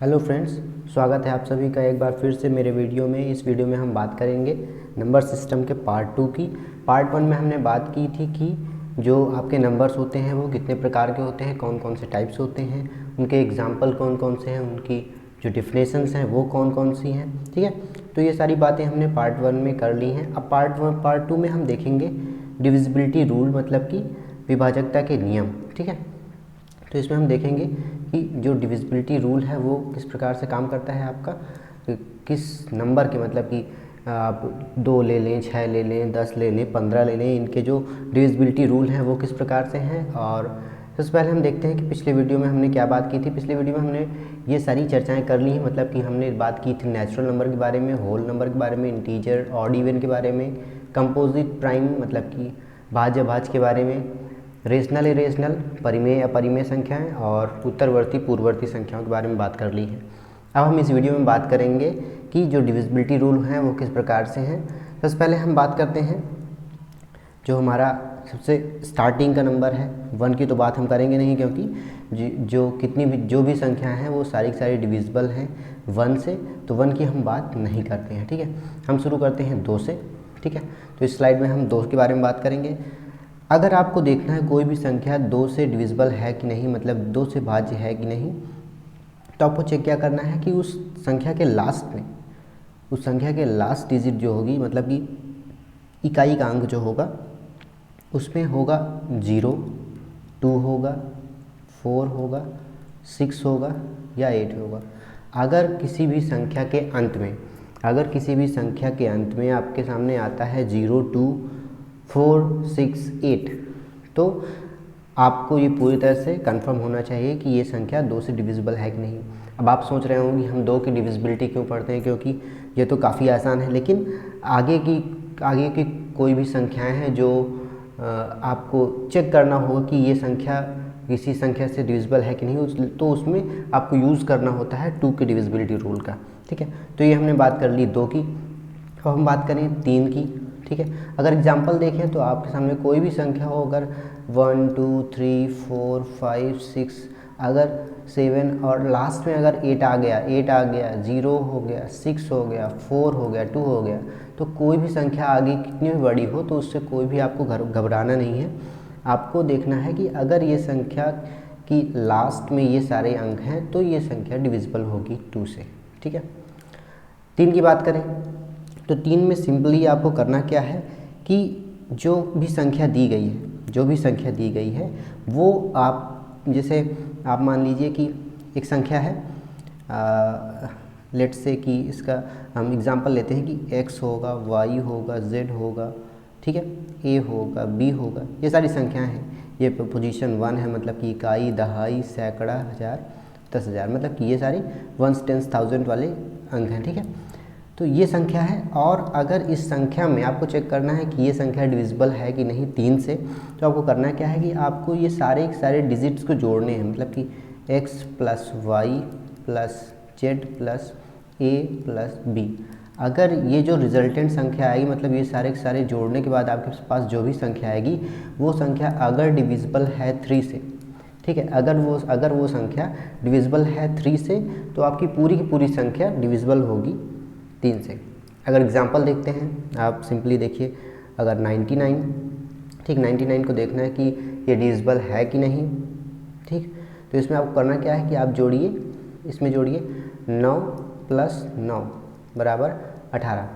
Hello friends, स्वागत है आप सभी का एक बार फिर से मेरे वीडियो में। इस वीडियो में हम बात करेंगे नंबर सिस्टम के पार्ट 2 की। पार्ट 1 में हमने बात की थी कि जो आपके नंबर्स होते हैं वो कितने प्रकार के होते हैं, कौन कौन से टाइप्स होते हैं, उनके एग्जाम्पल कौन कौन से हैं, उनकी जो डिफिनेशंस हैं वो कौन कौन सी हैं। ठीक है, तो ये सारी बातें हमने पार्ट 1 में कर ली हैं। अब पार्ट 2 में हम देखेंगे डिविजिबिलिटी रूल, मतलब कि विभाजकता के नियम। ठीक है, तो इसमें हम देखेंगे कि जो डिविजिबिलिटी रूल है वो किस प्रकार से काम करता है आपका, किस नंबर के, मतलब कि आप 2 ले लें, 6 ले लें, 10 ले लें, 15 ले लें, इनके जो डिविजिबिलिटी रूल हैं वो किस प्रकार से हैं। और सबसे पहले हम देखते हैं कि पिछले वीडियो में हमने क्या बात की थी। पिछले वीडियो में हमने ये सारी चर्चाएं कर ली हैं, मतलब कि हमने बात की थी नेचुरल नंबर के बारे में, होल नंबर के बारे में, इंटीजर, ऑड इवन के बारे में, कंपोजिट प्राइम मतलब कि भाज्य भाज्य के बारे में, रेशनल इरेशनल, परिमेय अपरिमेय संख्याएं और उत्तरवर्ती पूर्ववर्ती संख्याओं के बारे में बात कर ली है। अब हम इस वीडियो में बात करेंगे कि जो डिविजिबिलिटी रूल हैं वो किस प्रकार से हैं। सबसे पहले हम बात करते हैं जो हमारा सबसे स्टार्टिंग का नंबर है। 1 की तो बात हम करेंगे नहीं, क्योंकि जो कितनी भी जो भी संख्याएं हैं वो सारी की सारी डिविजिबल हैं 1 से, तो 1 की हम बात नहीं करते हैं। ठीक है, हम शुरू करते हैं 2 से। ठीक है, तो इस स्लाइड में हम 2 के बारे में बात करेंगे। अगर आपको देखना है कोई भी संख्या 2 से डिविजिबल है कि नहीं, मतलब 2 से भाज्य है कि नहीं, तो आपको चेक क्या करना है कि उस संख्या के लास्ट में, उस संख्या के लास्ट डिजिट जो होगी, मतलब कि इकाई का अंक जो होगा उसमें होगा 0, 2 होगा, 4 होगा, 6 होगा या 8 होगा। अगर किसी भी संख्या के अंत में, अगर किसी भी संख्या के अंत में आपके सामने आता है 0, 2, 4, 6, 8, तो आपको ये पूरी तरह से कंफर्म होना चाहिए कि ये संख्या 2 से डिविजिबल है कि नहीं। अब आप सोच रहे होंगे हम 2 की डिविजिबिलिटी क्यों पढ़ते हैं, क्योंकि ये तो काफ़ी आसान है, लेकिन आगे की कोई भी संख्याएं हैं जो आपको चेक करना होगा कि ये संख्या किसी संख्या से डिविजिबल है कि नहीं, तो उसमें आपको यूज़ करना होता है 2 की डिविजिबिलिटी रूल का। ठीक है, तो ये हमने बात कर ली 2 की। अब हम बात करें 3 की। ठीक है, अगर एग्जाम्पल देखें तो आपके सामने कोई भी संख्या हो, अगर 1, 2, 3, 4, 5, 6, अगर 7 और लास्ट में अगर 8 आ गया, 0 हो गया, 6 हो गया, 4 हो गया, 2 हो गया, तो कोई भी संख्या आगे कितनी भी बड़ी हो तो उससे कोई भी आपको घबराना नहीं है। आपको देखना है कि अगर ये संख्या की लास्ट में ये सारे अंक हैं तो ये संख्या डिविजिबल होगी 2 से। ठीक है, 3 की बात करें तो 3 में सिंपली आपको करना क्या है कि जो भी संख्या दी गई है, जो भी संख्या दी गई है वो आप, जैसे आप मान लीजिए कि एक संख्या है, लेट्स से कि इसका हम एग्जांपल लेते हैं कि x होगा, y होगा, z होगा, ठीक है, a होगा, b होगा, ये सारी संख्याएं हैं। ये पोजीशन 1 है, मतलब कि इकाई, दहाई, सैकड़ा, हज़ार, 10,000, मतलब कि ये सारी 1s, 10s, 1000 वाले अंक हैं। ठीक है, तो ये संख्या है, और अगर इस संख्या में आपको चेक करना है कि ये संख्या डिविजिबल है कि नहीं 3 से, तो आपको करना क्या है कि आपको ये सारे डिजिट्स को जोड़ने हैं, मतलब कि x plus Y plus Z plus A plus B. अगर ये जो रिजल्टेंट संख्या आएगी, मतलब ये सारे के सारे जोड़ने के बाद आपके पास जो भी संख्या आएगी वो संख्या अगर डिविजिबल है 3 से, ठीक है, अगर वो संख्या डिविजिबल है 3 से, तो आपकी पूरी की पूरी संख्या डिविजिबल होगी 3 से। अगर एग्जांपल देखते हैं, आप सिंपली देखिए, अगर 99, ठीक, 99 को देखना है कि ये डिविजिबल है कि नहीं। ठीक, तो इसमें आपको करना क्या है कि आप जोड़िए, इसमें जोड़िए 9 प्लस 9 बराबर 18।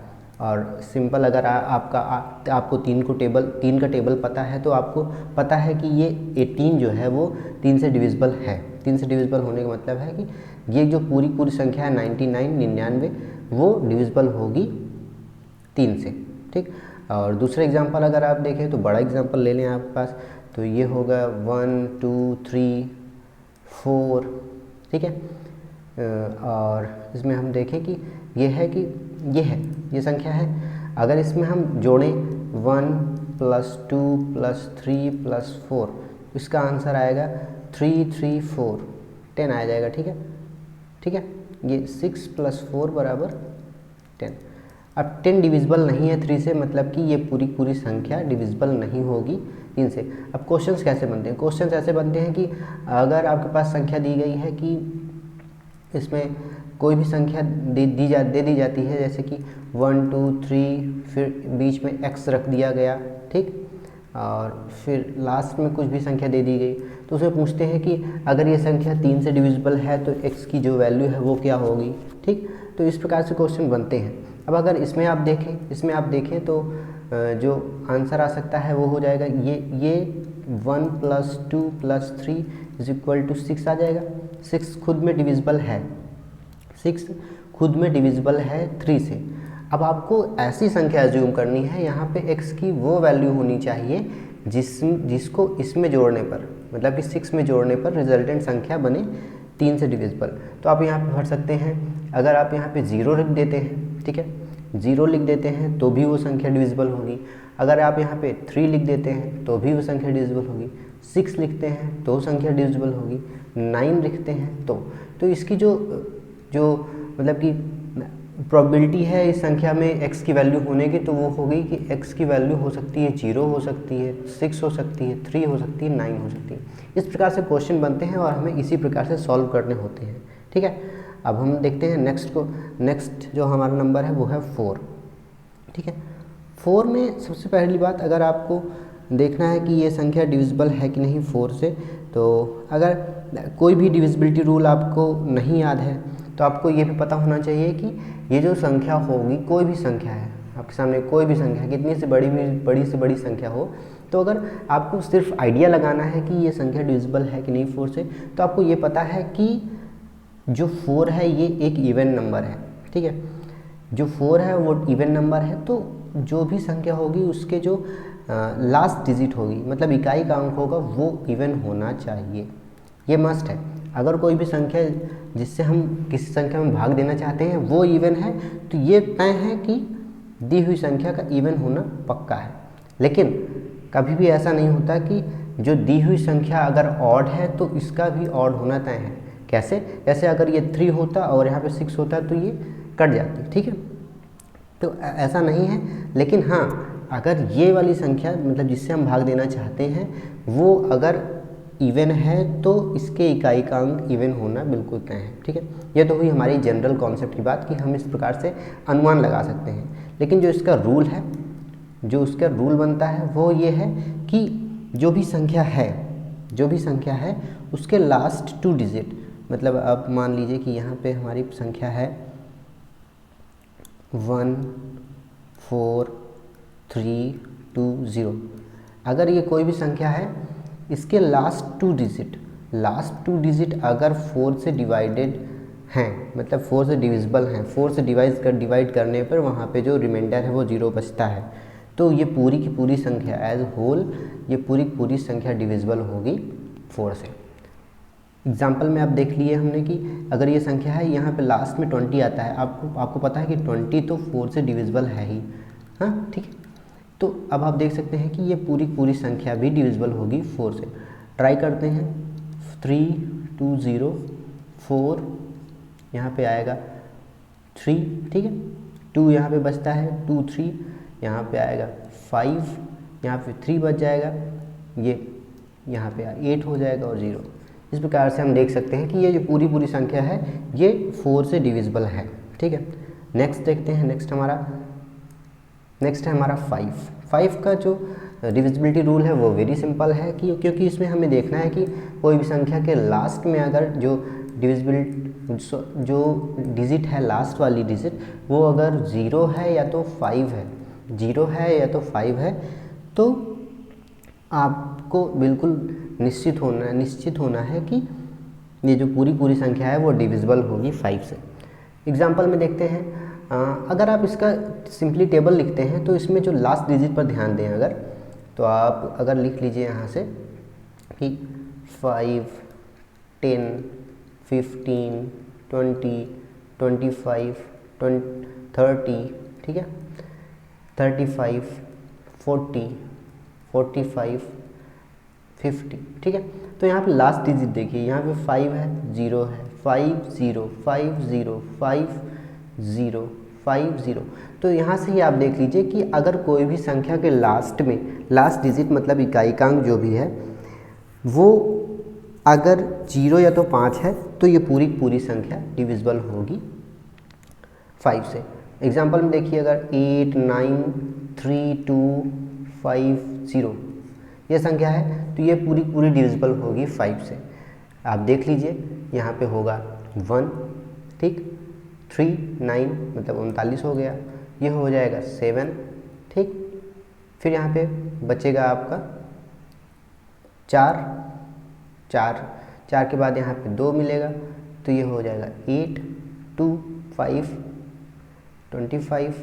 और सिंपल अगर आपको 3 का टेबल पता है, तो आपको पता है कि ये 18 जो है वो 3 से डिविजिबल है। 3 से डिविजिबल होने का मतलब है कि ये जो पूरी पूरी संख्या है 99 वो डिविजिबल होगी 3 से। ठीक, और दूसरा एग्जांपल अगर आप देखें तो बड़ा एग्जांपल ले लें आपके पास, तो ये होगा 1, 2, 3, 4, ठीक है, और इसमें हम देखें कि ये संख्या है। अगर इसमें हम जोड़ें 1 प्लस 2 प्लस 3 प्लस 4, इसका आंसर आएगा 3, 3, 4, 10 आ जाएगा। ठीक है, ठीक है, ये 6 प्लस 4 बराबर 10। अब 10 डिविजिबल नहीं है 3 से, मतलब कि ये पूरी पूरी संख्या डिविजिबल नहीं होगी 3 से। अब क्वेश्चंस कैसे बनते हैं? क्वेश्चंस ऐसे बनते हैं कि अगर आपके पास संख्या दी गई है कि इसमें कोई भी संख्या दे दी जाती है, जैसे कि 1 2 3, फिर बीच में x रख दिया गया, ठीक, और फिर लास्ट में कुछ भी संख्या दे दी गई। तो उसमें पूछते हैं कि अगर ये संख्या 3 से डिविजिबल है तो x की जो वैल्यू है वो क्या होगी, ठीक। तो इस प्रकार से क्वेश्चन बनते हैं। अब अगर इसमें आप देखें तो जो आंसर आ सकता है वो हो जाएगा ये 1 + 2 + 3 = 6 आ जाएगा। 6 खुद में डिविजिबल है, 6 खुद में डिविजिबल है 3 से। अब आपको ऐसी संख्या अज्यूम करनी है, यहाँ पे x की वो वैल्यू होनी चाहिए जिसको इसमें जोड़ने पर, मतलब कि 6 में जोड़ने पर रिजल्टेंट संख्या बने 3 से डिविजिबल। तो आप यहाँ पे भर सकते हैं। अगर आप यहाँ पे 0 लिख देते हैं, ठीक है, 0 लिख देते हैं तो भी वो संख्या डिविजिबल होगी। अगर आप यहाँ पे 3 लिख देते हैं तो भी वो संख्या डिविजिबल होगी। 6 लिखते हैं तो संख्या डिविजिबल होगी। 9 लिखते हैं तो इसकी जो मतलब कि प्रोबेबिलिटी है इस संख्या में x की वैल्यू होने की, तो वो होगी कि x की वैल्यू हो सकती है 0 हो सकती है, 6 हो सकती है, 3 हो सकती है, 9 हो सकती है। इस प्रकार से क्वेश्चन बनते हैं और हमें इसी प्रकार से सॉल्व करने होते हैं, ठीक है। अब हम देखते हैं नेक्स्ट जो हमारा नंबर है वो है 4, ठीक है। 4 में सबसे पहली बात, अगर आपको देखना है कि ये संख्या डिविजिबल है कि नहीं 4 से, तो अगर कोई भी डिविजिबिलिटी रूल आपको नहीं याद है तो आपको ये भी पता होना चाहिए कि ये जो संख्या होगी, कोई भी संख्या है आपके सामने, कोई भी संख्या कितनी से बड़ी से बड़ी संख्या हो, तो अगर आपको सिर्फ आइडिया लगाना है कि ये संख्या डिविजिबल है कि नहीं 4 से, तो आपको ये पता है कि जो 4 है ये एक इवन नंबर है, ठीक है। जो 4 है वो इवन नंबर है, तो जो भी संख्या होगी उसके जो लास्ट डिजिट होगी, मतलब इकाई का अंक होगा, वो इवन होना चाहिए, ये मस्ट है। अगर कोई भी संख्या जिससे हम किसी संख्या में भाग देना चाहते हैं वो इवन है, तो ये तय है कि दी हुई संख्या का इवन होना पक्का है। लेकिन कभी भी ऐसा नहीं होता कि जो दी हुई संख्या अगर ऑड है तो इसका भी ऑड होना तय है। कैसे? जैसे अगर ये 3 होता और यहाँ पे 6 होता तो ये कट जाती, ठीक है। तो ऐसा नहीं है, लेकिन हाँ, अगर ये वाली संख्या मतलब जिससे हम भाग देना चाहते हैं वो अगर इवन है तो इसके इकाई का अंक इवन होना बिल्कुल तय है, ठीक है। ये तो हुई हमारी जनरल कॉन्सेप्ट की बात कि हम इस प्रकार से अनुमान लगा सकते हैं। लेकिन जो इसका रूल है, जो उसका रूल बनता है वो ये है कि जो भी संख्या है उसके लास्ट 2 डिजिट, मतलब अब मान लीजिए कि यहाँ पे हमारी संख्या है 1 4 3 2 0। अगर ये कोई भी संख्या है, इसके लास्ट 2 डिजिट अगर 4 से डिवाइडेड हैं, मतलब 4 से डिविजिबल हैं, 4 से डिवाइड करने पर वहाँ पे जो रिमाइंडर है वो 0 बचता है, तो ये पूरी की पूरी संख्या एज होल, ये पूरी की पूरी संख्या डिविजिबल होगी 4 से। एग्जाम्पल में आप देख लिए हमने कि अगर ये संख्या है, यहाँ पे लास्ट में 20 आता है, आपको पता है कि 20 तो 4 से डिविजिबल है ही, हाँ, ठीक है। तो अब आप देख सकते हैं कि ये पूरी संख्या भी डिविजिबल होगी 4 से। ट्राई करते हैं। 3 2 0 4, यहाँ पे आएगा 3, ठीक है। 2 यहाँ पे बचता है, 2 3, यहाँ पे आएगा 5, यहाँ पे 3 बच जाएगा, ये यहाँ पे 8 हो जाएगा और 0। इस प्रकार से हम देख सकते हैं कि ये जो पूरी संख्या है ये 4 से डिविजिबल है, ठीक है। नेक्स्ट देखते हैं। नेक्स्ट है हमारा 5 का जो डिविजिबिलिटी रूल है वो वेरी सिंपल है कि क्योंकि इसमें हमें देखना है कि कोई भी संख्या के लास्ट में अगर जो डिजिट है, लास्ट वाली डिजिट, वो अगर 0 है या तो 5 है, 0 है या तो 5 है, तो आपको बिल्कुल निश्चित होना है कि ये जो पूरी संख्या है वो डिविजिबल होगी 5 से। एग्जाम्पल में देखते हैं। अगर आप इसका सिंपली टेबल लिखते हैं तो इसमें जो लास्ट डिजिट पर ध्यान दें अगर, तो आप अगर लिख लीजिए यहाँ से कि 5 10 15 20 25 30, ठीक है, 35 40 45 50, ठीक है। तो यहाँ पे लास्ट डिजिट देखिए, यहाँ पे 5 है, 0 है, 5 0 5 0 5 0 5 0। तो यहाँ से ही आप देख लीजिए कि अगर कोई भी संख्या के लास्ट में, लास्ट डिजिट मतलब इकाई का अंक जो भी है वो अगर 0 या तो 5 है तो ये पूरी पूरी संख्या डिविजिबल होगी 5 से। एग्जाम्पल में देखिए, अगर 8 9 3 2 5 0 ये संख्या है तो ये पूरी पूरी डिविजिबल होगी 5 से। आप देख लीजिए यहाँ पे होगा 1, ठीक, 3 9 मतलब 39 हो गया, ये हो जाएगा 7, ठीक, फिर यहाँ पे बचेगा आपका 4 के बाद यहाँ पे 2 मिलेगा तो ये हो जाएगा 8 2 5 25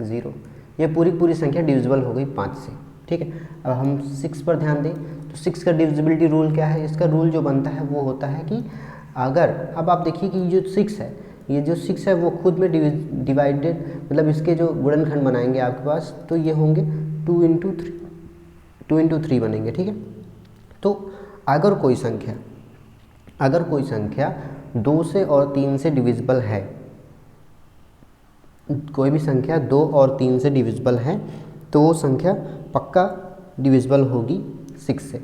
0। ये पूरी पूरी संख्या डिविजिबल हो गई 5 से, ठीक है। अब हम 6 पर ध्यान दें तो 6 का डिविजिबिलिटी रूल क्या है? इसका रूल जो बनता है वो होता है कि अगर, अब आप देखिए कि जो 6 है, ये जो 6 है वो खुद में डिवाइडेड, मतलब इसके जो गुणनखंड बनाएंगे आपके पास तो ये होंगे 2 इंटू 3 बनेंगे, ठीक है। तो अगर कोई संख्या 2 से और 3 से डिविजिबल है, कोई भी संख्या 2 और 3 से डिविजिबल है तो वो संख्या पक्का डिविजिबल होगी 6 से।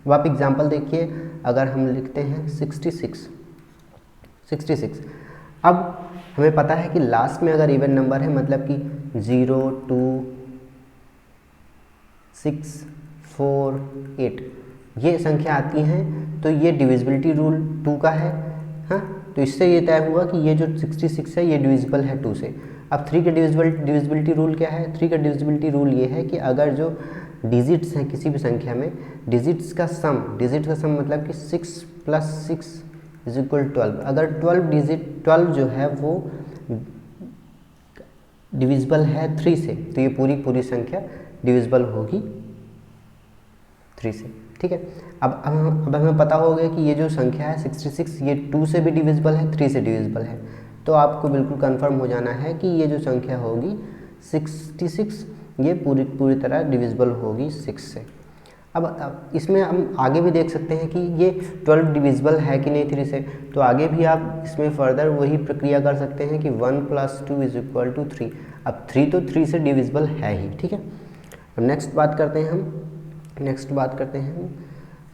अब आप एग्जांपल देखिए, अगर हम लिखते हैं 66, अब हमें पता है कि लास्ट में अगर इवन नंबर है, मतलब कि 0 2 6 4 8 ये संख्या आती हैं तो ये डिविजिबिलिटी रूल 2 का है, हाँ। तो इससे ये तय हुआ कि ये जो 66 है ये डिविजिबल है 2 से। अब 3 का डिविजिबिलिटी रूल क्या है? 3 का डिविजिबिलिटी रूल ये है कि अगर जो डिजिट्स हैं किसी भी संख्या में, डिजिट्स का सम मतलब कि 6 + 6 = 12। अगर 12 जो है वो डिविजिबल है 3 से तो ये पूरी पूरी संख्या डिविजिबल होगी 3 से, ठीक है। अब हमें पता हो गया कि ये जो संख्या है 66 ये 2 से भी डिविजिबल है, 3 से डिविजिबल है। तो आपको बिल्कुल कंफर्म हो जाना है कि ये जो संख्या होगी 66 ये पूरी तरह डिविजिबल होगी 6 से। अब इसमें हम आगे भी देख सकते हैं कि ये 12 डिविजिबल है कि नहीं 3 से, तो आगे भी आप इसमें फर्दर वही प्रक्रिया कर सकते हैं कि 1 + 2 = 3। अब 3 तो 3 से डिविजिबल है ही, ठीक है। अब नेक्स्ट बात करते हैं हम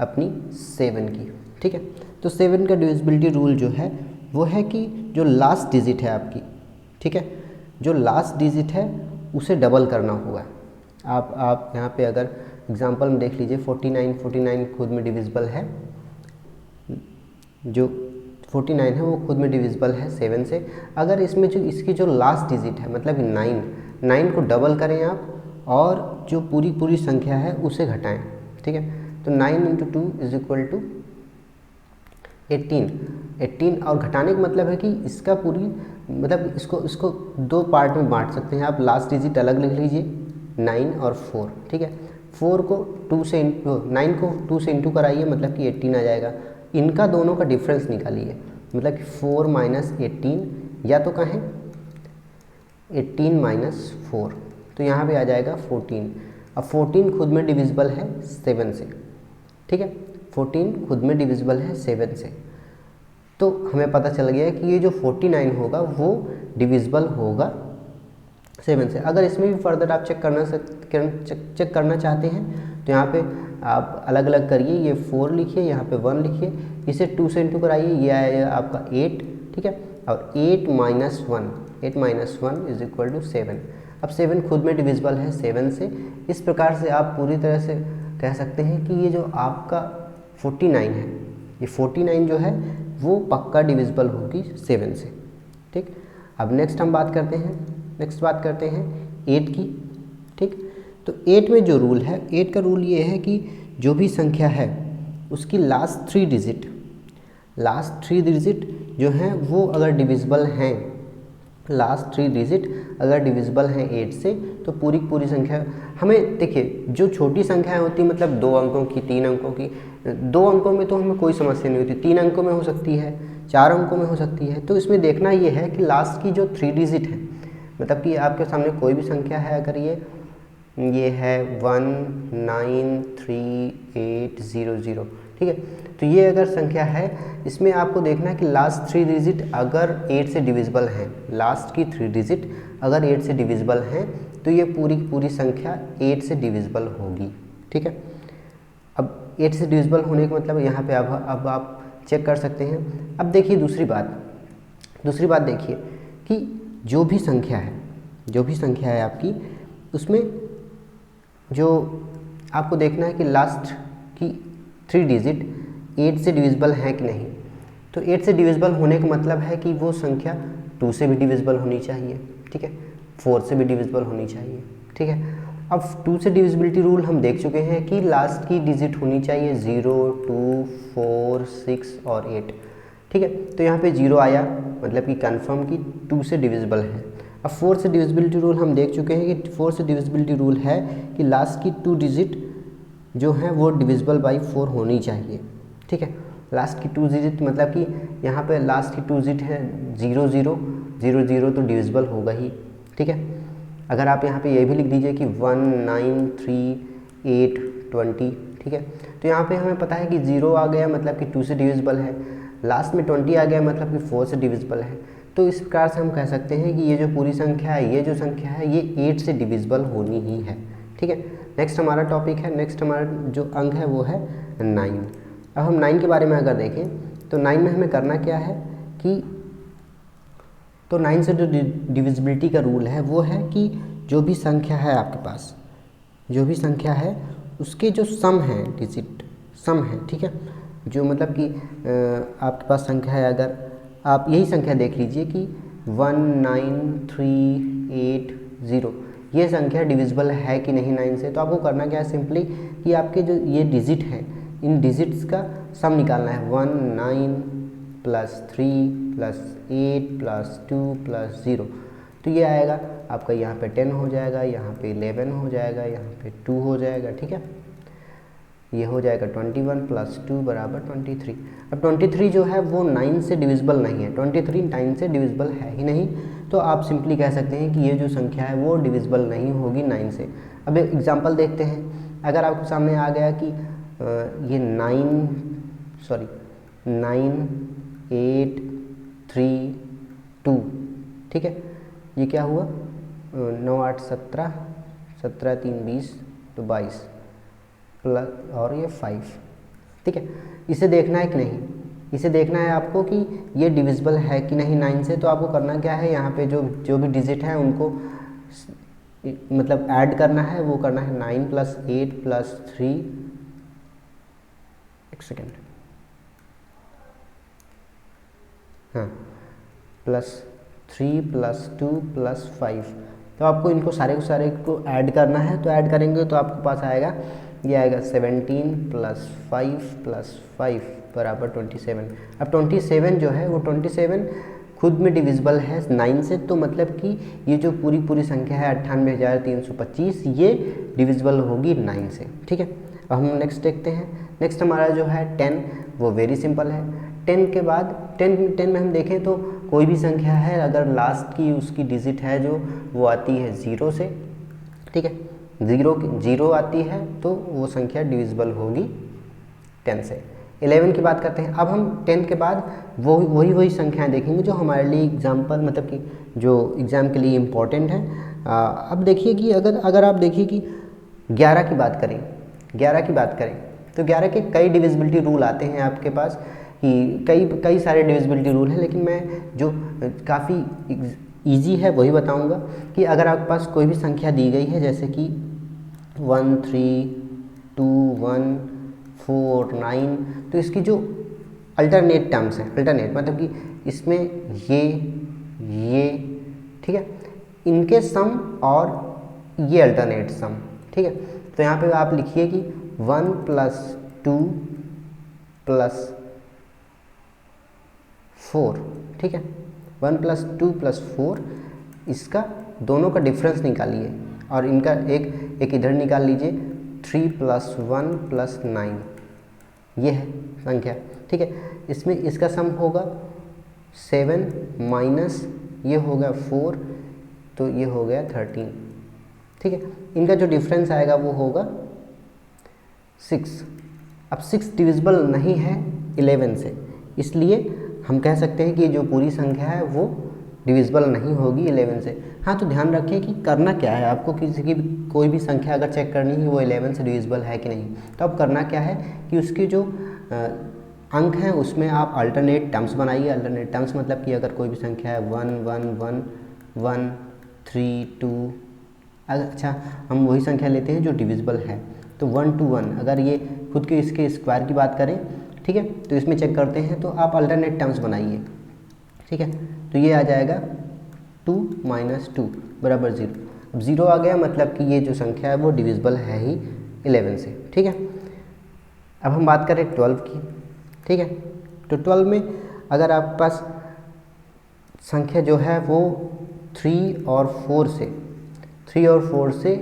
अपनी 7 की, ठीक है। तो 7 का डिविजिबिलिटी रूल जो है वो है कि जो लास्ट डिजिट है आपकी, ठीक है, जो लास्ट डिजिट है उसे डबल करना होगा। आप यहाँ पे अगर एग्जांपल में देख लीजिए 49 खुद में डिविजिबल है, जो 49 है वो खुद में डिविजिबल है 7 से। अगर इसमें जो इसकी जो लास्ट डिजिट है मतलब 9 को डबल करें आप और जो पूरी संख्या है उसे घटाएं, ठीक है। तो 9 × 2 = 18 और घटाने का मतलब है कि इसका पूरी मतलब इसको 2 पार्ट में बांट सकते हैं आप। लास्ट डिजिट अलग लिख लीजिए 9 और 4, ठीक है। 9 को 2 से इंटू कराइए मतलब कि 18 आ जाएगा। इनका दोनों का डिफरेंस निकालिए मतलब कि 4 - 18 या तो कहें 18 - 4 तो यहाँ पे आ जाएगा 14। अब 14 खुद में डिविजिबल है 7 से, ठीक है। 14 खुद में डिविजिबल है 7 से, तो हमें पता चल गया कि ये जो 49 होगा वो डिविजिबल होगा 7 से। अगर इसमें भी फर्दर आप चेक करना चाहते हैं तो यहाँ पे आप अलग अलग करिए, ये 4 लिखिए, यहाँ पे 1 लिखिए, इसे 2 से इंटू कराइए, ये आएगा आपका 8, ठीक है। और 8 - 1 = 7। अब 7 खुद में डिविजिबल है 7 से। इस प्रकार से आप पूरी तरह से कह सकते हैं कि ये जो आपका 49 है, ये 49 जो है वो पक्का डिविजिबल होगी 7 से, ठीक। अब नेक्स्ट बात करते हैं 8 की, ठीक। तो 8 में जो रूल है, 8 का रूल ये है कि जो भी संख्या है उसकी लास्ट 3 डिजिट जो हैं वो अगर डिविजिबल हैं, लास्ट 3 डिजिट अगर डिविजिबल हैं 8 से तो पूरी संख्या, हमें देखिए जो छोटी संख्याएं होती हैं मतलब 2 अंकों की, 3 अंकों की, 2 अंकों में तो हमें कोई समस्या नहीं होती, 3 अंकों में हो सकती है, 4 अंकों में हो सकती है। तो इसमें देखना ये है कि लास्ट की जो 3 डिजिट है, मतलब कि आपके सामने कोई भी संख्या है, अगर ये है 193800, ठीक है। तो ये अगर संख्या है, इसमें आपको देखना है कि लास्ट 3 डिजिट अगर 8 से डिविजिबल हैं, लास्ट की 3 डिजिट अगर 8 से डिविजिबल हैं तो ये पूरी संख्या 8 से डिविजिबल होगी, ठीक है। अब 8 से डिविजिबल होने का मतलब यहाँ पे अब आप चेक कर सकते हैं। अब देखिए दूसरी बात देखिए कि जो भी संख्या है आपकी, उसमें जो आपको देखना है कि लास्ट की 3 डिजिट 8 से डिविजिबल है कि नहीं। तो 8 से डिविजिबल होने का मतलब है कि वो संख्या 2 से भी डिविजिबल होनी चाहिए, ठीक है, 4 से भी डिविजिबल होनी चाहिए, ठीक है। अब 2 से डिविजिबिलिटी रूल हम देख चुके हैं कि लास्ट की डिजिट होनी चाहिए 0, 2, 4, 6 और 8, ठीक है। तो यहाँ पे 0 आया, मतलब कि कंफर्म कि 2 से डिविजिबल है। अब 4 से डिविजिबिलिटी रूल हम देख चुके हैं कि 4 से डिविजिबिलिटी रूल है कि लास्ट की 2 डिजिट जो है वो डिविजिबल बाई 4 होनी चाहिए, ठीक है। लास्ट की 2 डिजिट मतलब कि यहाँ पे लास्ट की 2 डिजिट है 0, 0, 0, 0 तो डिविजिबल होगा ही, ठीक है। अगर आप यहाँ पे ये भी लिख दीजिए कि 1, 9, 3, 8, 20, ठीक है। तो यहाँ पे हमें पता है कि 0 आ गया मतलब कि 2 से डिविजिबल है, लास्ट में 20 आ गया मतलब कि 4 से डिविजिबल है। तो इस प्रकार से हम कह सकते हैं कि ये जो पूरी संख्या है, ये जो संख्या है, ये 8 से डिविजिबल होनी ही है, ठीक है। नेक्स्ट हमारा टॉपिक है, नेक्स्ट हमारा जो अंक है वो है 9। अब हम 9 के बारे में अगर देखें तो 9 में हमें करना क्या है कि तो 9 से जो डिविजिबिलिटी का रूल है वो है कि जो भी संख्या है आपके पास, जो भी संख्या है उसके जो सम है, डिजिट सम है, ठीक है। जो मतलब कि आपके पास संख्या है, अगर आप यही संख्या देख लीजिए कि 1, 9, 3, 8, 0, ये संख्या डिविजिबल है कि नहीं 9 से। तो आपको करना क्या है, सिंपली कि आपके जो ये डिजिट है, इन डिजिट्स का सम निकालना है। 1, 9 प्लस 3 प्लस 8 प्लस 2 प्लस 0, तो ये आएगा आपका, यहाँ पे 10 हो जाएगा, यहाँ पे 11 हो जाएगा, यहाँ पे 2 हो जाएगा, ठीक है। ये हो जाएगा 21 प्लस 2 बराबर 23। अब 23 जो है वो 9 से डिविजिबल नहीं है, 23 9 से डिविजिबल है ही नहीं। तो आप सिंपली कह सकते हैं कि ये जो संख्या है वो डिविजिबल नहीं होगी 9 से। अब एक एग्जांपल देखते हैं। अगर आपके सामने आ गया कि ये 9, 8, 3, 2, ठीक है, ये क्या हुआ, 9, 8, 17, 17, 3, 20, तो 22 प्लस और ये 5, ठीक है। इसे देखना है कि नहीं, इसे देखना है आपको कि ये डिविजिबल है कि नहीं 9 से। तो आपको करना क्या है, यहाँ पे जो भी डिजिट है उनको मतलब ऐड करना है, वो करना है 9 प्लस 8 प्लस 3, एक सेकेंड, हाँ, प्लस 3 प्लस 2 प्लस 5। तो आपको इनको सारे को ऐड करना है। तो ऐड करेंगे तो आपके पास आएगा, ये आएगा 17 प्लस 5 प्लस 5 बराबर 27। अब 27 जो है वो 27 खुद में डिविजिबल है 9 से। तो मतलब कि ये जो पूरी संख्या है 98,325, ये डिविजिबल होगी 9 से, ठीक है। अब हम नेक्स्ट देखते हैं। नेक्स्ट हमारा जो है 10, वो वेरी सिंपल है। 10 के बाद 10 में हम देखें तो कोई भी संख्या है, अगर लास्ट की उसकी डिजिट है जो वो आती है 0 से, ठीक है, 0 आती है तो वो संख्या डिविजिबल होगी 10 से। 11 की बात करते हैं। अब हम 10 के बाद वही संख्याएं देखेंगे जो हमारे लिए एग्जाम्पल, मतलब कि जो एग्ज़ाम के लिए इम्पोर्टेंट है। अब देखिए कि अगर आप देखिए कि 11 की बात करें, 11 की बात करें तो 11 के कई डिविजिबिलिटी रूल आते हैं आपके पास, कि कई सारे डिविजिबिलिटी रूल हैं, लेकिन मैं जो काफ़ी इजी है वही बताऊंगा। कि अगर आपके पास कोई भी संख्या दी गई है, जैसे कि 1, 3, 2, 1, 4, 9, तो इसकी जो अल्टरनेट टर्म्स हैं, अल्टरनेट मतलब कि इसमें ये, ठीक है, इनके सम और ये अल्टरनेट सम, ठीक है। तो यहाँ पे आप लिखिए कि 1 प्लस 2 प्लस 4, ठीक है, 1 प्लस 2 प्लस 4, इसका दोनों का डिफरेंस निकालिए और इनका एक इधर निकाल लीजिए, 3 प्लस 1 प्लस 9, ये है संख्या, ठीक है। इसमें इसका सम होगा 7 माइनस ये हो गया 4, तो ये हो गया 13, ठीक है। इनका जो डिफरेंस आएगा वो होगा 6। अब 6 डिविजिबल नहीं है 11 से, इसलिए हम कह सकते हैं कि जो पूरी संख्या है वो डिविजिबल नहीं होगी 11 से। हाँ, तो ध्यान रखें कि करना क्या है आपको, किसी की कोई भी संख्या अगर चेक करनी है वो 11 से डिविजिबल है कि नहीं, तो अब करना क्या है कि उसके जो अंक हैं उसमें आप अल्टरनेट टर्म्स बनाइए। अल्टरनेट टर्म्स मतलब कि अगर कोई भी संख्या है 1 1 1 1 3 2, अच्छा हम वही संख्या लेते हैं जो डिविजिबल है, तो 1 to 1 अगर ये खुद के इसके स्क्वायर की बात करें, ठीक है, तो इसमें चेक करते हैं, तो आप अल्टरनेट टर्म्स बनाइए, ठीक है, तो ये आ जाएगा 2 - 2 बराबर 0। अब 0 आ गया मतलब कि ये जो संख्या है वो डिविजिबल है ही 11 से, ठीक है। अब हम बात करें 12 की, ठीक है, तो 12 में अगर आपके पास संख्या जो है वो 3 और 4 से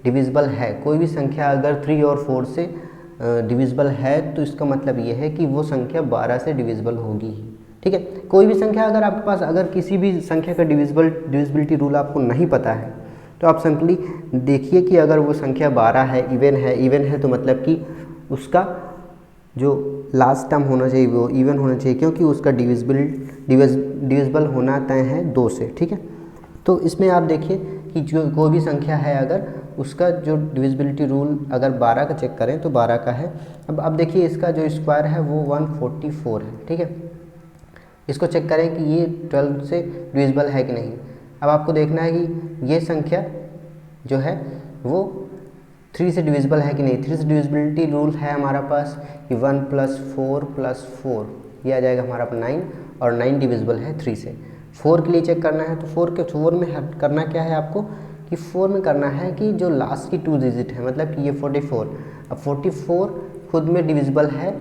डिविजिबल है, कोई भी संख्या अगर 3 और 4 से डिविजिबल है तो इसका मतलब ये है कि वो संख्या 12 से डिविजिबल होगी, ठीक है। कोई भी संख्या अगर आपके पास, अगर किसी भी संख्या का डिविजिबिलिटी रूल आपको नहीं पता है तो आप सिंपली देखिए कि अगर वो संख्या 12 है, इवन है तो मतलब कि उसका जो लास्ट टर्म होना चाहिए वो इवन होना चाहिए, क्योंकि उसका डिविजिबल होना तय है 2 से, ठीक है। तो इसमें आप देखिए कि जो कोई भी संख्या है अगर उसका जो डिविजिबिलिटी रूल अगर 12 का चेक करें तो 12 का है। अब देखिए इसका जो स्क्वायर है वो 144 है, ठीक है। इसको चेक करें कि ये 12 से डिविजिबल है कि नहीं। अब आपको देखना है कि ये संख्या जो है वो 3 से डिविजिबल है कि नहीं। 3 से डिविजिबिलिटी रूल है हमारा पास कि 1 + 4 + 4 ये आ जाएगा हमारा 9, और 9 डिविजिबल है 3 से। 4 के लिए चेक करना है तो 4 में करना क्या है आपको कि 4 में करना है कि जो लास्ट की 2 डिजिट है, मतलब कि ये 44। अब 44 खुद में डिविजिबल है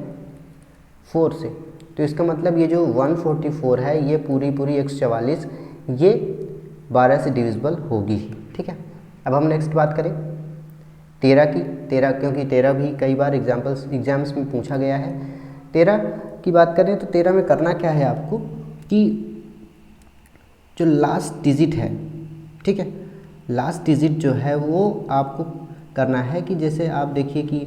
4 से, तो इसका मतलब ये जो 144 है ये पूरी 144 ये 12 से डिविजिबल होगी, ठीक है। अब हम नेक्स्ट बात करें 13 की। 13 क्योंकि 13 भी कई बार एग्जाम्स में पूछा गया है। 13 की बात करें तो 13 में करना क्या है आपको कि जो लास्ट डिजिट है, ठीक है, लास्ट डिजिट जो है वो आपको करना है कि जैसे आप देखिए कि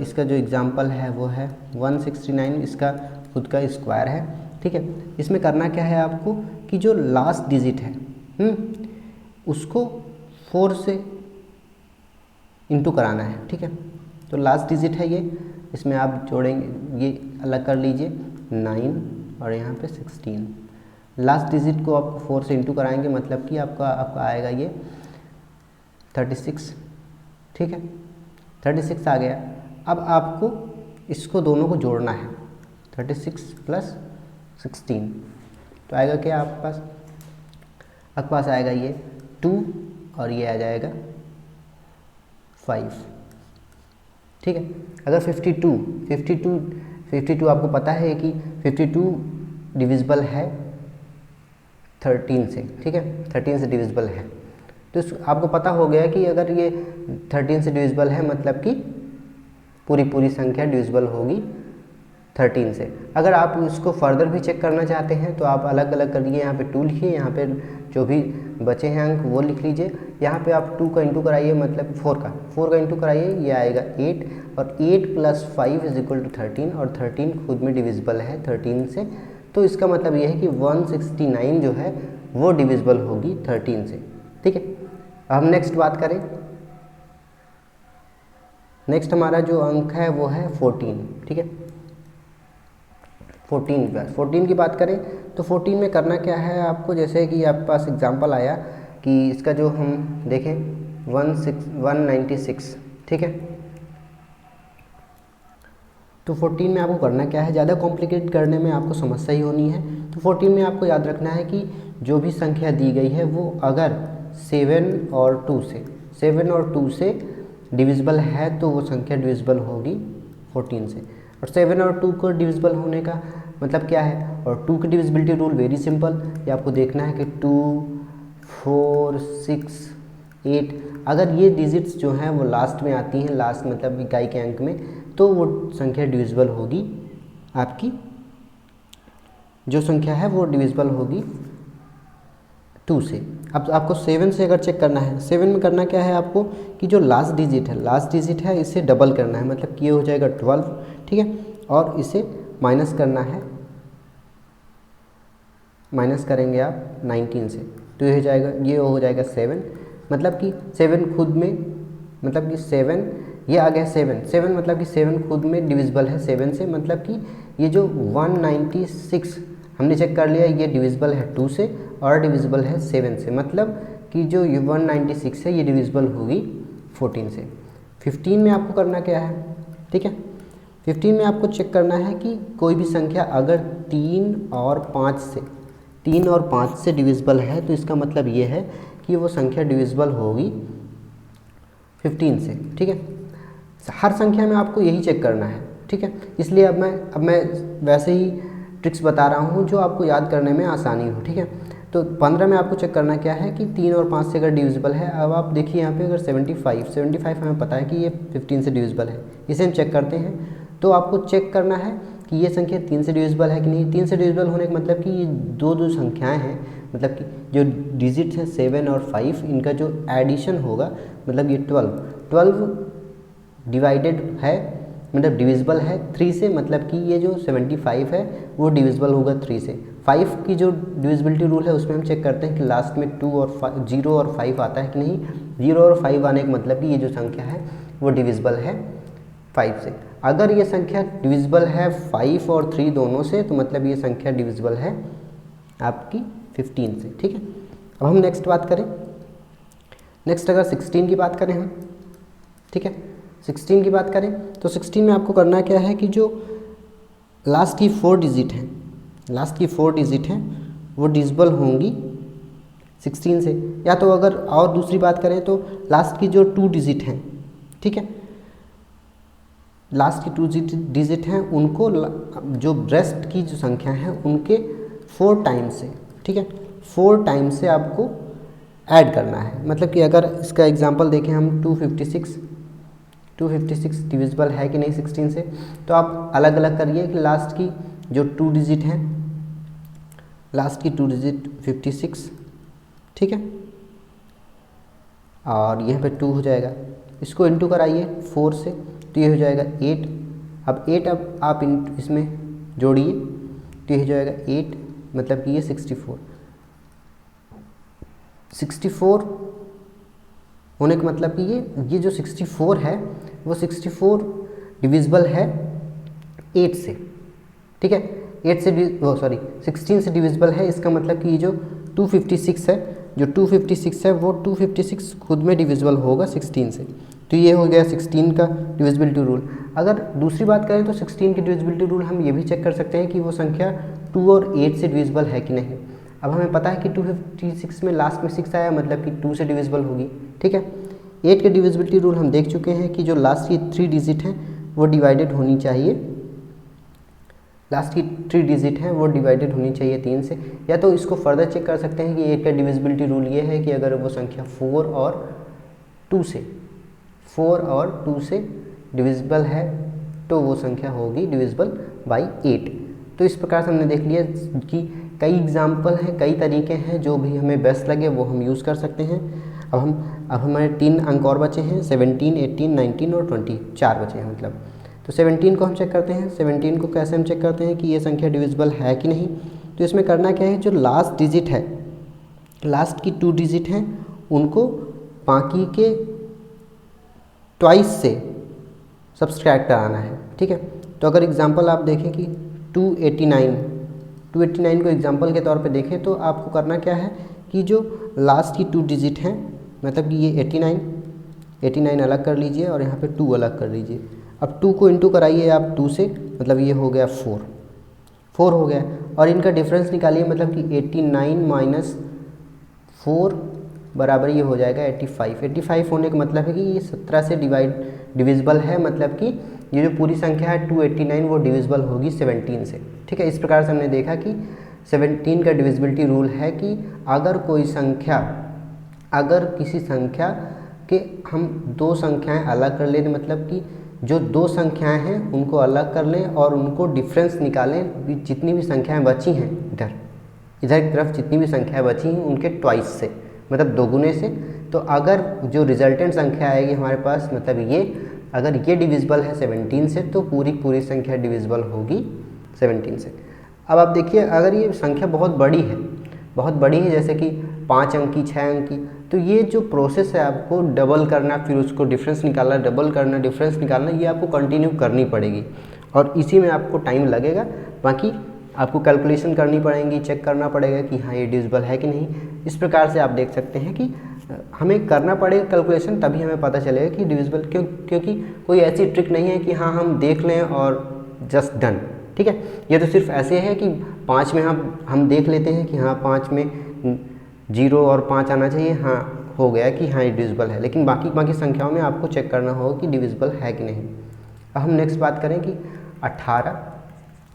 इसका जो एग्जाम्पल है वो है 169, इसका खुद का स्क्वायर है, ठीक है। इसमें करना क्या है आपको कि जो लास्ट डिजिट है उसको 4 से इंटू कराना है, ठीक है। तो लास्ट डिजिट है ये, इसमें आप जोड़ेंगे, ये अलग कर लीजिए 9 और यहाँ पे 16। लास्ट डिजिट को आप 4 से इंटू कराएंगे मतलब कि आपका आएगा ये 36, ठीक है, 36 आ गया। अब आपको इसको दोनों को जोड़ना है, 36 + 16 तो आएगा क्या आपके पास आएगा ये 2 और ये आ जाएगा 5, ठीक है। अगर 52 आपको पता है कि 52 डिविजिबल है 13 से, ठीक है, 13 से डिविजिबल है, तो आपको पता हो गया कि अगर ये 13 से डिविजिबल है मतलब कि पूरी संख्या डिविजिबल होगी 13 से। अगर आप उसको फर्दर भी चेक करना चाहते हैं तो आप अलग अलग करिए, यहाँ पे 2 लिखिए, यहाँ पे जो भी बचे हैं अंक वो लिख लीजिए। यहाँ पे आप 2 का इंटू कराइए, मतलब 4 का इंटू कराइए, ये आएगा 8, और 8 + 5 = 13, और 13 खुद में डिविजिबल है 13 से, तो इसका मतलब ये है कि 169 जो है वो डिविजिबल होगी 13 से, ठीक है। अब हम नेक्स्ट बात करें, नेक्स्ट हमारा जो अंक है वो है 14, ठीक है। 14 की बात करें तो 14 में करना क्या है आपको, जैसे कि आपके पास एग्जांपल आया कि इसका जो हम देखें 196, ठीक है। तो 14 में आपको करना क्या है, ज़्यादा कॉम्प्लिकेट करने में आपको समस्या ही होनी है। तो 14 में आपको याद रखना है कि जो भी संख्या दी गई है वो अगर 7 और 2 से डिविजिबल है तो वो संख्या डिविजिबल होगी 14 से। और 7 और 2 को डिविजिबल होने का मतलब क्या है, और 2 की डिविजिबिलिटी रूल वेरी सिंपल, ये आपको देखना है कि 2, 4, 6, 8 अगर ये डिजिट्स जो हैं वो लास्ट में आती हैं, लास्ट मतलब इकाई के अंक में, तो वो संख्या डिविजिबल होगी आपकी, जो संख्या है वो डिविजिबल होगी 2 से। अब आपको 7 से अगर चेक करना है, 7 में करना क्या है आपको कि जो लास्ट डिजिट है इसे डबल करना है, मतलब कि ये हो जाएगा 12, ठीक है, और इसे माइनस करना है माइनस करेंगे आप 19 से, तो ये हो जाएगा, ये हो जाएगा 7, मतलब कि 7 खुद में, मतलब कि 7 ये आ गया 7 मतलब कि 7 खुद में डिविजिबल है 7 से, मतलब कि ये जो 196 हमने चेक कर लिया, ये डिविजिबल है 2 से और डिविजिबल है 7 से, मतलब कि जो ये 196 है ये डिविजिबल होगी 14 से। 15 में आपको करना क्या है, ठीक है, 15 में आपको चेक करना है कि कोई भी संख्या अगर 3 और 5 से डिविजिबल है तो इसका मतलब ये है कि वो संख्या डिविजिबल होगी 15 से, ठीक है। हर संख्या में आपको यही चेक करना है, ठीक है। इसलिए अब मैं वैसे ही ट्रिक्स बता रहा हूँ जो आपको याद करने में आसानी हो, ठीक है। तो 15 में आपको चेक करना क्या है कि 3 और 5 से अगर डिविजिबल है। अब आप देखिए यहाँ पे अगर 75 हमें पता है कि ये 15 से डिविजिबल है, इसे हम चेक करते हैं। तो आपको चेक करना है कि ये संख्या 3 से डिविजिबल है कि नहीं। 3 से डिविजिबल होने का मतलब कि ये दो संख्याएं हैं, मतलब कि जो डिजिट्स हैं 7 और 5, इनका जो एडिशन होगा, मतलब ये 12 डिवाइडेड है, मतलब डिविजिबल है 3 से, मतलब कि ये जो 75 है वो डिविजिबल होगा 3 से। 5 की जो डिविजिबिलिटी रूल है उसमें हम चेक करते हैं कि लास्ट में 0 और 5 आता है कि नहीं। 0 और 5 आने का मतलब कि ये जो संख्या है वो डिविजिबल है 5 से। अगर ये संख्या डिविजिबल है 5 और 3 दोनों से, तो मतलब ये संख्या डिविजिबल है आपकी 15 से, ठीक है। अब हम नेक्स्ट बात करें, नेक्स्ट अगर 16 की बात करें हम, ठीक है, 16 की बात करें तो 16 में आपको करना क्या है कि जो लास्ट की 4 डिजिट हैं वो डिविजिबल होंगी 16 से। या तो अगर और दूसरी बात करें तो लास्ट की जो 2 डिजिट हैं, ठीक है, लास्ट की 2 डिजिट हैं उनको जो रेस्ट की जो संख्या है उनके 4 टाइम्स से, ठीक है, 4 टाइम्स से आपको ऐड करना है। मतलब कि अगर इसका एग्जांपल देखें हम 256 डिविजिबल है कि नहीं 16 से, तो आप अलग अलग करिए कि लास्ट की जो 2 डिजिट हैं, लास्ट की 2 डिजिट 56, ठीक है, और यहाँ पे 2 हो जाएगा, इसको इंटू कराइए 4 से, तो ये हो जाएगा 8। अब 8 अब आप इसमें जोड़िए तो ये हो जाएगा 8, मतलब कि ये 64 होने का मतलब कि ये जो 64 है वो 64 डिविजिबल है 8 से, ठीक है, 16 से डिविजिबल है। इसका मतलब कि ये जो 256 है वो 256 खुद में डिविजिबल होगा 16 से। तो ये हो गया 16 का डिविजिबिलिटी रूल। अगर दूसरी बात करें तो 16 की डिविजिबिलिटी रूल हम ये भी चेक कर सकते हैं कि वो संख्या 2 और 8 से डिविजिबल है कि नहीं। अब हमें पता है कि 256 में लास्ट में 6 आया, मतलब कि 2 से डिविजिबल होगी, ठीक है। 8 के डिविजिबिलिटी रूल हम देख चुके हैं कि जो लास्ट की 3 डिजिट हैं वो डिवाइडेड होनी चाहिए, लास्ट की 3 डिजिट हैं वो डिवाइडेड होनी चाहिए 3 से। या तो इसको फर्दर चेक कर सकते हैं कि 8 का डिविजिबिलिटी रूल ये है कि अगर वो संख्या 4 और 2 से डिविजिबल है तो वो संख्या होगी डिविजिबल बाई 8। तो इस प्रकार से हमने देख लिया कि कई एग्जाम्पल हैं, कई तरीके हैं, जो भी हमें बेस्ट लगे वो हम यूज़ कर सकते हैं। अब हमारे 3 अंक और बचे हैं, 17, 18, 19 और 20, 4 बचे हैं मतलब। तो 17 को हम चेक करते हैं। 17 को कैसे हम चेक करते हैं कि ये संख्या डिविजिबल है कि नहीं। तो इसमें करना क्या है, जो लास्ट डिजिट है, लास्ट की 2 डिजिट हैं उनको बाकी के ट्वाइस से सब्सट्रैक्ट कराना है, ठीक है। तो अगर एग्जांपल आप देखें कि 289 को एग्जांपल के तौर पे देखें तो आपको करना क्या है कि जो लास्ट की 2 डिजिट हैं, मतलब कि ये 89 अलग कर लीजिए और यहाँ पे 2 अलग कर लीजिए। अब 2 को इंटू कराइए आप 2 से, मतलब ये हो गया 4 हो गया, और इनका डिफरेंस निकालिए, मतलब कि 89 माइनस 4 बराबर ये हो जाएगा 85 होने का मतलब है कि ये 17 से डिविजिबल है, मतलब कि ये जो पूरी संख्या है 289 वो डिविजिबल होगी 17 से, ठीक है। इस प्रकार से हमने देखा कि 17 का डिविजिबिलिटी रूल है कि अगर किसी संख्या के हम 2 संख्याएं अलग कर लें, मतलब कि जो 2 संख्याएं हैं उनको अलग कर लें और उनको डिफरेंस निकालें, जितनी भी संख्याएं बची हैं इधर की तरफ जितनी भी संख्याएं बची हैं उनके ट्वाइस से, मतलब 2 गुने से। तो अगर जो रिजल्टेंट संख्या आएगी हमारे पास, मतलब अगर ये डिविजिबल है 17 से, तो पूरी संख्या डिविजिबल होगी 17 से। अब आप देखिए अगर ये संख्या बहुत बड़ी है जैसे कि 5 अंक की, 6 अंक की, तो ये जो प्रोसेस है आपको डबल करना, फिर उसको डिफरेंस निकालना, डबल करना, डिफरेंस निकालना, ये आपको कंटिन्यू करनी पड़ेगी और इसी में आपको टाइम लगेगा। बाकी आपको कैलकुलेशन करनी पड़ेगी, चेक करना पड़ेगा कि हाँ ये डिविजिबल है कि नहीं। इस प्रकार से आप देख सकते हैं कि हमें करना पड़ेगा कैलकुलेशन, तभी हमें पता चलेगा कि डिविजिबल क्योंकि कोई ऐसी ट्रिक नहीं है कि हाँ हम देख लें और जस्ट डन, ठीक है। ये तो सिर्फ ऐसे है कि 5 में हम देख लेते हैं कि हाँ 5 में 0 और 5 आना चाहिए, हाँ हो गया कि हाँ ये डिविजिबल है, लेकिन बाकी संख्याओं में आपको चेक करना होगा कि डिविजिबल है कि नहीं। अब हम नेक्स्ट बात करें कि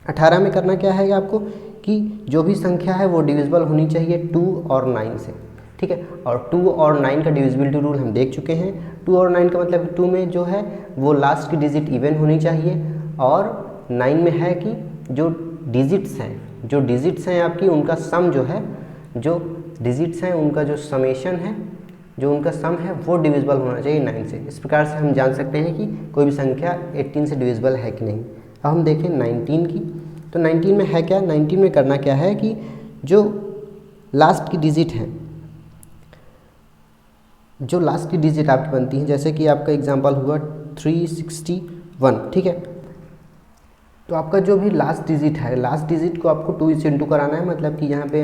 18 में करना क्या है आपको कि जो भी संख्या है वो डिविजिबल होनी चाहिए 2 और 9 से, ठीक है। और 2 और 9 का डिविजिबिलिटी रूल हम देख चुके हैं। 2 और 9 का मतलब 2 में जो है वो लास्ट की डिजिट इवन होनी चाहिए और 9 में है कि जो डिजिट्स हैं आपकी उनका सम जो है, जो डिजिट्स हैं उनका जो समेशन है, जो उनका सम है वो डिविजिबल होना चाहिए 9 से। इस प्रकार से हम जान सकते हैं कि कोई भी संख्या 18 से डिविजिबल है कि नहीं। अब हम देखें 19 की, तो 19 में है क्या, 19 में करना क्या है कि जो लास्ट की डिजिट आपकी बनती है, जैसे कि आपका एग्जांपल हुआ 361, ठीक है। तो आपका जो भी लास्ट डिजिट है, लास्ट डिजिट को आपको 2 से इंटू कराना है, मतलब कि यहाँ पे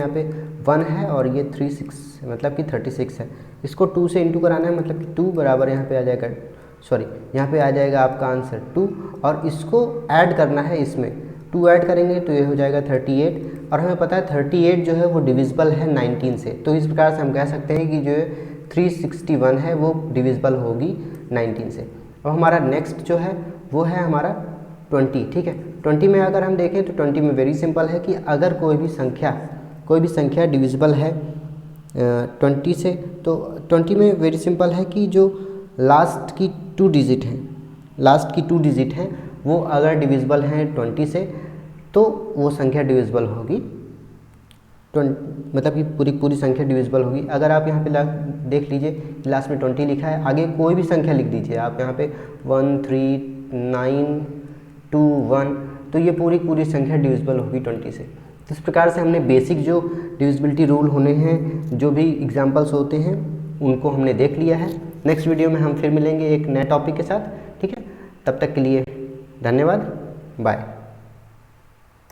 1 है और ये 36 मतलब कि 36 है, इसको 2 से इंटू कराना है, मतलब कि 2 बराबर यहाँ पे आ जाएगा, यहाँ पे आ जाएगा आपका आंसर 2 और इसको ऐड करना है, इसमें 2 ऐड करेंगे तो ये हो जाएगा 38 और हमें पता है 38 जो है वो डिविजिबल है 19 से। तो इस प्रकार से हम कह सकते हैं कि जो 361 है वो डिविजिबल होगी 19 से। अब हमारा नेक्स्ट जो है वो है हमारा 20, ठीक है। 20 में अगर हम देखें तो 20 में वेरी सिंपल है कि अगर कोई भी संख्या डिविजिबल है 20 से, तो 20 में वेरी सिंपल है कि जो लास्ट की 2 डिजिट हैं वो अगर डिविजिबल हैं 20 से तो वो संख्या डिविजिबल होगी, मतलब कि पूरी संख्या डिविजिबल होगी। अगर आप यहाँ पे देख लीजिए लास्ट में 20 लिखा है, आगे कोई भी संख्या लिख दीजिए आप यहाँ पे 1 3 9 2 1, तो ये पूरी संख्या डिविजिबल होगी 20 से। तो इस प्रकार से हमने बेसिक जो डिविजिबिलिटी रूल होने हैं, जो भी एग्जांपल्स होते हैं, उनको हमने देख लिया है। नेक्स्ट वीडियो में हम फिर मिलेंगे एक नए टॉपिक के साथ, ठीक है। तब तक के लिए धन्यवाद, बाय।